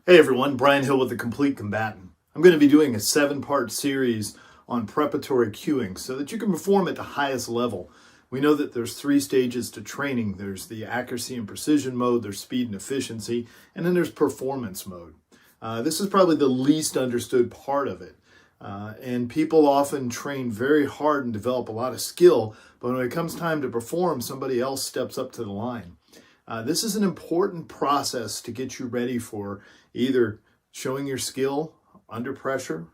Hey everyone, Brian Hill with the Complete Combatant. I'm going to be doing a 7-part series on preparatory cueing so that you can perform at the highest level. We know that there's 3 stages to training. There's the accuracy and precision mode, there's speed and efficiency, and then there's performance mode. This is probably the least understood part of it. And people often train very hard and develop a lot of skill, but when it comes time to perform, somebody else steps up to the line. This is an important process to get you ready for either showing your skill under pressure,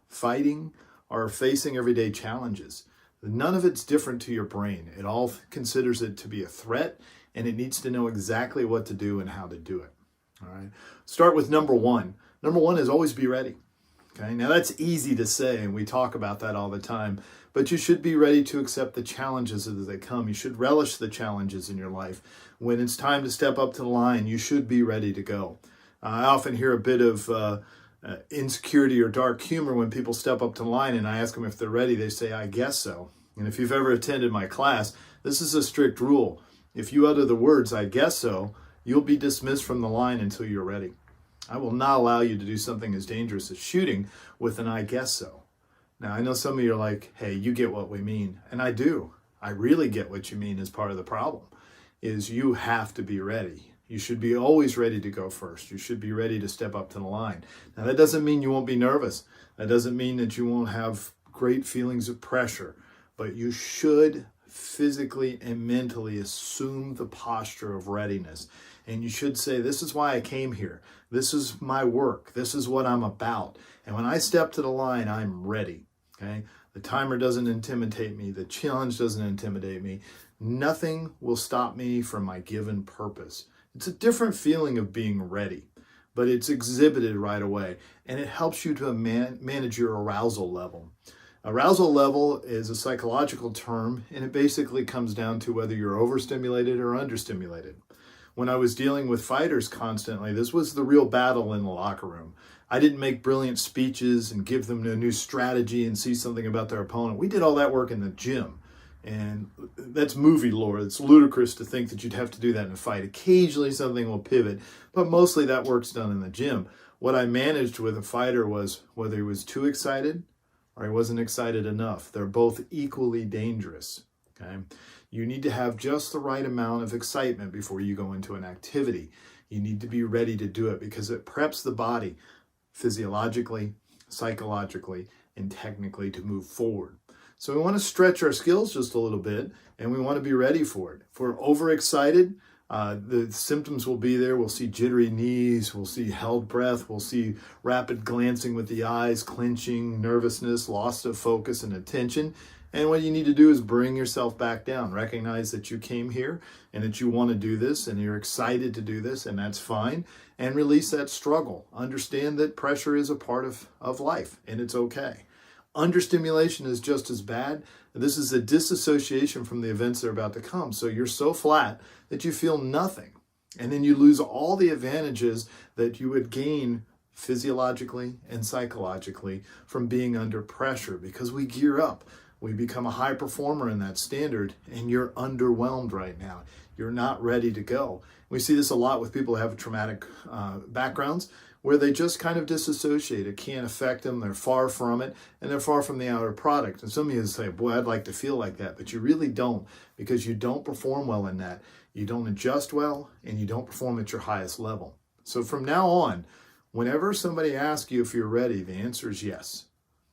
fighting, or facing everyday challenges. None of it's different to your brain. It all considers it to be a threat, and it needs to know exactly what to do and how to do it. All right. Start with number 1. Number 1 is always be ready. Okay. Now that's easy to say, and we talk about that all the time, but you should be ready to accept the challenges as they come. You should relish the challenges in your life. When it's time to step up to the line, you should be ready to go. I often hear a bit of insecurity or dark humor when people step up to the line and I ask them if they're ready. They say, I guess so. And if you've ever attended my class, this is a strict rule. If you utter the words, I guess so, you'll be dismissed from the line until you're ready. I will not allow you to do something as dangerous as shooting with an I guess so. Now, I know some of you are like, hey, you get what we mean. And I do. I really get what you mean as part of the problem, is you have to be ready. You should be always ready to go first. You should be ready to step up to the line. Now, that doesn't mean you won't be nervous. That doesn't mean that you won't have great feelings of pressure. But you should physically and mentally assume the posture of readiness. And you should say, this is why I came here. This is my work. This is what I'm about. And when I step to the line, I'm ready. Okay? The timer doesn't intimidate me. The challenge doesn't intimidate me. Nothing will stop me from my given purpose. It's a different feeling of being ready, but it's exhibited right away. And it helps you to manage your arousal level. Arousal level is a psychological term, and it basically comes down to whether you're overstimulated or understimulated. When I was dealing with fighters constantly, this was the real battle in the locker room. I didn't make brilliant speeches and give them a new strategy and see something about their opponent. We did all that work in the gym. And that's movie lore. It's ludicrous to think that you'd have to do that in a fight. Occasionally something will pivot, but mostly that work's done in the gym. What I managed with a fighter was whether he was too excited or he wasn't excited enough. They're both equally dangerous. Okay? You need to have just the right amount of excitement before you go into an activity. You need to be ready to do it because it preps the body physiologically, psychologically, and technically to move forward. So we want to stretch our skills just a little bit, and we want to be ready for it. If we're overexcited, the symptoms will be there. We'll see jittery knees, we'll see held breath, we'll see rapid glancing with the eyes, clenching, nervousness, loss of focus and attention. And what you need to do is bring yourself back down. Recognize that you came here and that you want to do this and you're excited to do this, and that's fine. And release that struggle. Understand that pressure is a part of life, and it's okay. Understimulation is just as bad. This is a disassociation from the events that are about to come. So you're so flat that you feel nothing. And then you lose all the advantages that you would gain physiologically and psychologically from being under pressure, because we gear up. We become a high performer in that standard, and you're underwhelmed right now. You're not ready to go. We see this a lot with people who have traumatic backgrounds, where they just kind of disassociate. It can't affect them. They're far from it, and they're far from the outer product. And some of you say, boy, I'd like to feel like that, but you really don't, because you don't perform well in that. You don't adjust well, and you don't perform at your highest level. So from now on, whenever somebody asks you if you're ready, the answer is yes.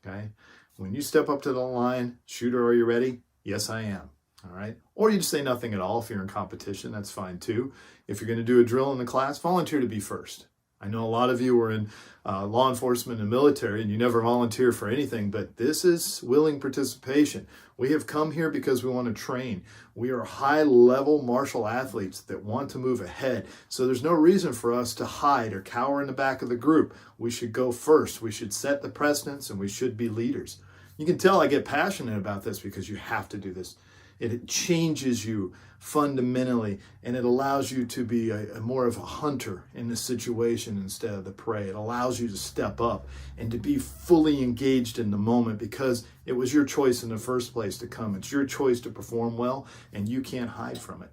Okay? When you step up to the line, shooter, are you ready? Yes, I am. All right. Or you just say nothing at all if you're in competition. That's fine too. If you're going to do a drill in the class, volunteer to be first. I know a lot of you are in law enforcement and military and you never volunteer for anything, but this is willing participation. We have come here because we want to train. We are high-level martial athletes that want to move ahead. So there's no reason for us to hide or cower in the back of the group. We should go first. We should set the precedence, and we should be leaders. You can tell I get passionate about this because you have to do this. It changes you fundamentally, and it allows you to be a more of a hunter in the situation instead of the prey. It allows you to step up and to be fully engaged in the moment because it was your choice in the first place to come. It's your choice to perform well, and you can't hide from it.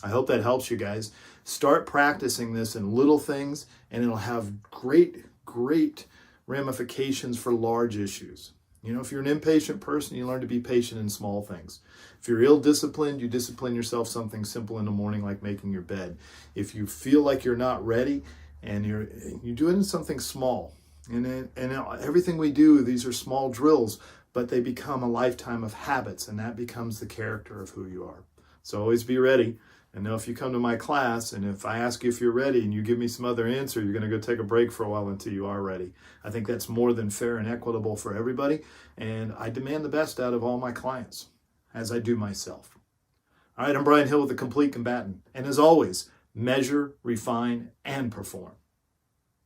I hope that helps you guys. Start practicing this in little things, and it'll have great ramifications for large issues. You know, if you're an impatient person, you learn to be patient in small things. If you're ill-disciplined, you discipline yourself something simple in the morning like making your bed. If you feel like you're not ready and you're doing something small, and everything we do, these are small drills, but they become a lifetime of habits, and that becomes the character of who you are. So always be ready. And know if you come to my class and if I ask you if you're ready and you give me some other answer, you're going to go take a break for a while until you are ready. I think that's more than fair and equitable for everybody. And I demand the best out of all my clients, as I do myself. All right, I'm Brian Hill with The Complete Combatant. And as always, measure, refine, and perform.